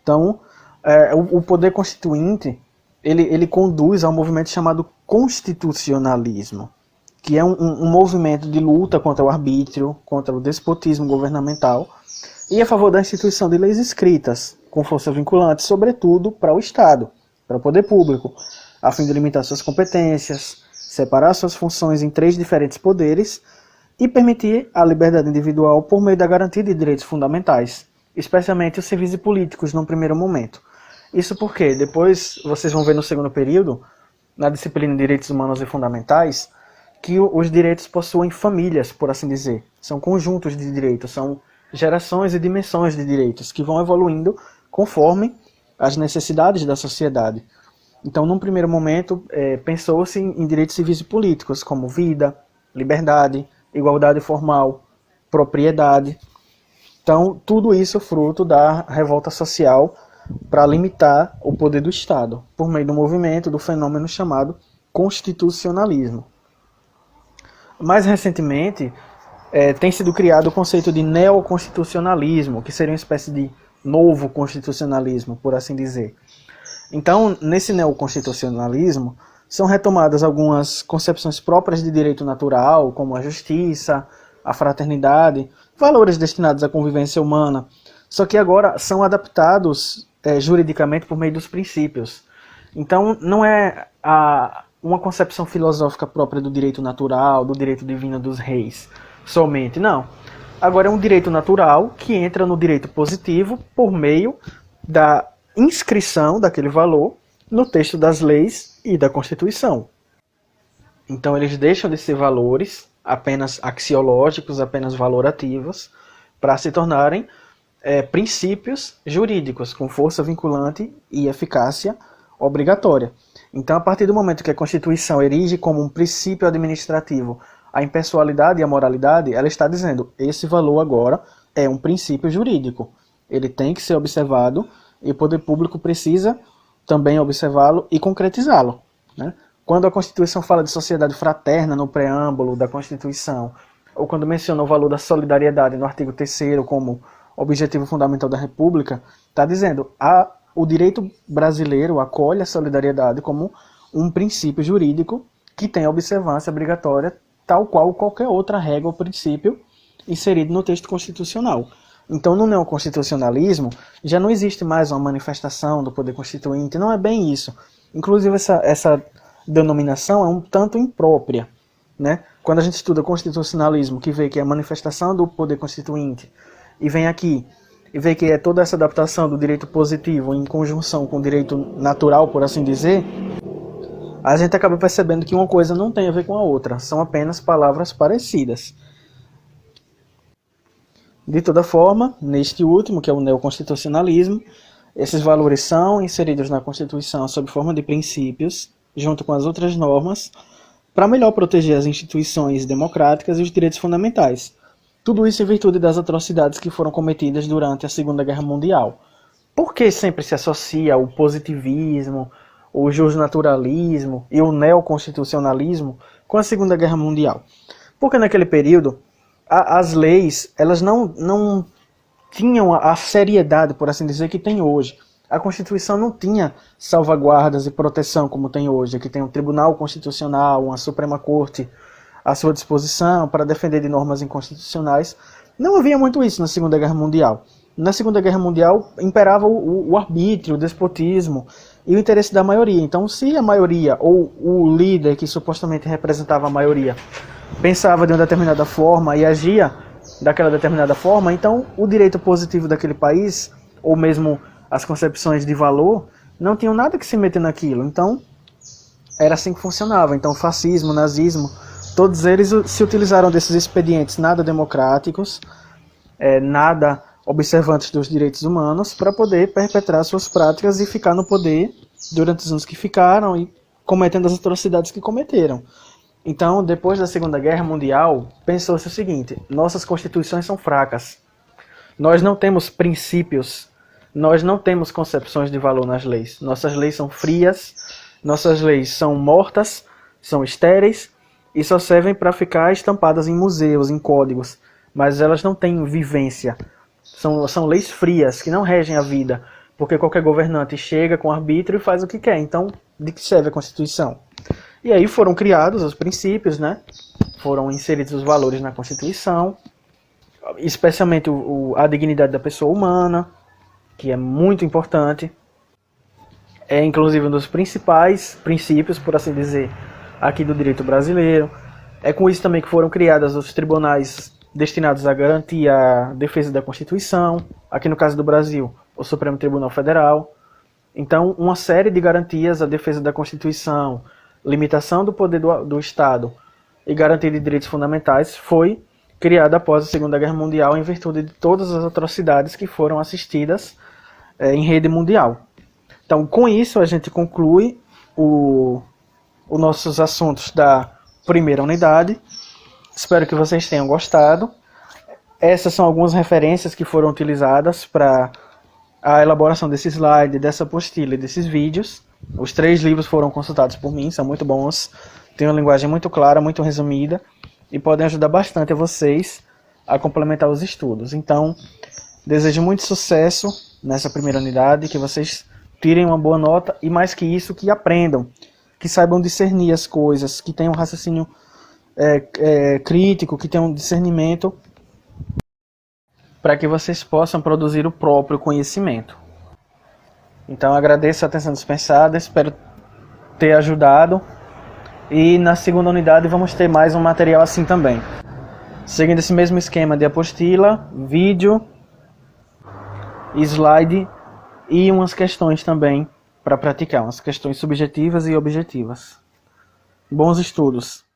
Então, o poder constituinte, ele conduz a um movimento chamado constitucionalismo, que é um movimento de luta contra o arbítrio, contra o despotismo governamental, e a favor da instituição de leis escritas, com força vinculante, sobretudo para o Estado, para o poder público, a fim de limitar suas competências, separar suas funções em 3 diferentes poderes e permitir a liberdade individual por meio da garantia de direitos fundamentais, especialmente os civis e políticos num primeiro momento. Isso porque depois vocês vão ver no segundo período, na disciplina de Direitos Humanos e Fundamentais, que os direitos possuem famílias, por assim dizer. São conjuntos de direitos, são gerações e dimensões de direitos que vão evoluindo conforme as necessidades da sociedade. Então, num primeiro momento, pensou-se em direitos civis e políticos, como vida, liberdade, igualdade formal, propriedade. Então, tudo isso fruto da revolta social para limitar o poder do Estado, por meio do movimento, do fenômeno chamado constitucionalismo. Mais recentemente, tem sido criado o conceito de neoconstitucionalismo, que seria uma espécie de novo constitucionalismo, por assim dizer. Então, nesse neoconstitucionalismo, são retomadas algumas concepções próprias de direito natural, como a justiça, a fraternidade, valores destinados à convivência humana, só que agora são adaptados juridicamente por meio dos princípios. Então, não é uma concepção filosófica própria do direito natural, do direito divino dos reis, somente, não. Agora é um direito natural que entra no direito positivo por meio da inscrição daquele valor no texto das leis e da Constituição. Então eles deixam de ser valores apenas axiológicos, apenas valorativos, para se tornarem princípios jurídicos com força vinculante e eficácia obrigatória. Então, a partir do momento que a Constituição erige como um princípio administrativo a impessoalidade e a moralidade, ela está dizendo, esse valor agora é um princípio jurídico. Ele tem que ser observado e o poder público precisa também observá-lo e concretizá-lo, né? Quando a Constituição fala de sociedade fraterna no preâmbulo da Constituição, ou quando menciona o valor da solidariedade no artigo 3º como objetivo fundamental da República, está dizendo o direito brasileiro acolhe a solidariedade como um princípio jurídico que tem observância obrigatória, tal qual qualquer outra regra ou princípio inserido no texto constitucional. Então, no neoconstitucionalismo, já não existe mais uma manifestação do poder constituinte, não é bem isso. Inclusive, essa denominação é um tanto imprópria, né? Quando a gente estuda constitucionalismo, que vê que é a manifestação do poder constituinte, e vem aqui e vê que é toda essa adaptação do direito positivo em conjunção com o direito natural, por assim dizer, a gente acaba percebendo que uma coisa não tem a ver com a outra, são apenas palavras parecidas. De toda forma, neste último, que é o neoconstitucionalismo, esses valores são inseridos na Constituição sob forma de princípios, junto com as outras normas, para melhor proteger as instituições democráticas e os direitos fundamentais. Tudo isso em virtude das atrocidades que foram cometidas durante a Segunda Guerra Mundial. Por que sempre se associa o positivismo, o justnaturalismo e o neoconstitucionalismo com a Segunda Guerra Mundial? Porque naquele período, as leis elas não tinham a seriedade, por assim dizer, que tem hoje. A Constituição não tinha salvaguardas e proteção como tem hoje, que tem um Tribunal Constitucional, uma Suprema Corte à sua disposição para defender de normas inconstitucionais. Não havia muito isso na Segunda Guerra Mundial. Na Segunda Guerra Mundial imperava o arbítrio, o despotismo e o interesse da maioria. Então, se a maioria, ou o líder que supostamente representava a maioria, pensava de uma determinada forma e agia daquela determinada forma, então o direito positivo daquele país, ou mesmo as concepções de valor, não tinham nada que se meter naquilo. Então, era assim que funcionava. Então, fascismo, nazismo, todos eles se utilizaram desses expedientes nada democráticos, nada observantes dos direitos humanos, para poder perpetrar suas práticas e ficar no poder durante os anos que ficaram e cometendo as atrocidades que cometeram. Então, depois da Segunda Guerra Mundial, pensou-se o seguinte: nossas constituições são fracas, nós não temos princípios, nós não temos concepções de valor nas leis, nossas leis são frias, nossas leis são mortas, são estéreis e só servem para ficar estampadas em museus, em códigos, mas elas não têm vivência, são leis frias que não regem a vida, porque qualquer governante chega com arbítrio e faz o que quer. Então, de que serve a Constituição? E aí foram criados os princípios, né? Foram inseridos os valores na Constituição, especialmente a dignidade da pessoa humana, que é muito importante. É inclusive um dos principais princípios, por assim dizer, aqui do direito brasileiro. É com isso também que foram criados os tribunais destinados a garantir a defesa da Constituição, aqui no caso do Brasil, o Supremo Tribunal Federal. Então, uma série de garantias à defesa da Constituição, limitação do poder do Estado e garantia de direitos fundamentais foi criada após a Segunda Guerra Mundial em virtude de todas as atrocidades que foram assistidas em rede mundial. Então, com isso, a gente conclui os nossos assuntos da primeira unidade. Espero que vocês tenham gostado. Essas são algumas referências que foram utilizadas para a elaboração desse slide, dessa apostila e desses vídeos. Os 3 livros foram consultados por mim, são muito bons, têm uma linguagem muito clara, muito resumida e podem ajudar bastante a vocês a complementar os estudos. Então, desejo muito sucesso nessa primeira unidade, que vocês tirem uma boa nota e, mais que isso, que aprendam, que saibam discernir as coisas, que tenham um raciocínio crítico, que tenham um discernimento, para que vocês possam produzir o próprio conhecimento. Então agradeço a atenção dispensada, espero ter ajudado. E na segunda unidade vamos ter mais um material assim também. Seguindo esse mesmo esquema de apostila, vídeo, slide e umas questões também para praticar, umas questões subjetivas e objetivas. Bons estudos!